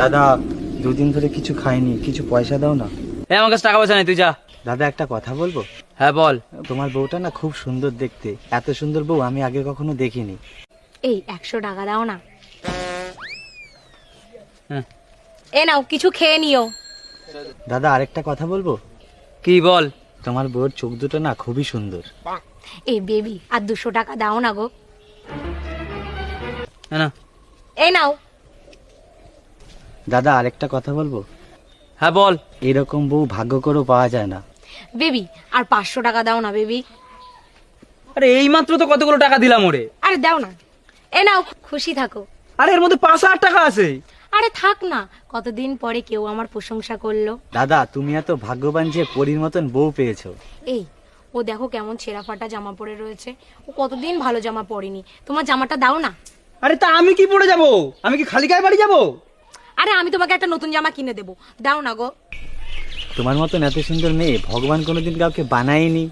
দাদা, দুদিন ধরে কিছু খাইনি, কিছু পয়সা দাও না। আমার কাছে টাকা পয়সা নেই, তুই যা। দাদা, একটা কথা বলবো? হ্যাঁ বল। তোমার বউটা না খুব সুন্দর দেখতে, এত সুন্দর বউ আমি আগে কখনো দেখিনি। এই 100 টাকা দাও না। হ্যাঁ। এ নাও, কিছু খেয়ে নিও। দাদা, আরেকটা কথা বলবো? কি বল? তোমার বউর চোখ দুটো না খুবই সুন্দর। এই বেবি, আর 200 টাকা দাও না গো। না। এই নাও। দাদা, আরেকটা কথা বলবো? হ্যাঁ বল। এরকম বউ ভাগ্য করেও পাওয়া যায় না। বেবি, আর 500 টাকা দাও না বেবি। আরে এই মাত্র তো কতগুলো টাকা দিলাম ওরে। আরে দাও না। এ নাও, খুশি থাকো। আরে এর মধ্যে 5,000 টাকা আছে। আরে থাক না, কতদিন পরে কেউ আমার প্রশংসা করলো। দাদা, তুমি এত ভাগ্যবান যে পরীর মতন বউ পেয়েছো। এই, ও দেখো কেমন ছেঁড়া ফাটা জামা পরে রয়েছে। ও কতদিন ভালো জামা পরেনি। তোমার জামাটা দাও না। আরে তা আমি কি পরে যাব? আমি কি খালি গায়ে বাড়ি যাব? আরে আমি তোমাকে একটা নতুন জামা কিনে দেবো, দাও না গো। তোমার মতন এত সুন্দর মেয়ে ভগবান কোনোদিন কাউকে বানায়নি।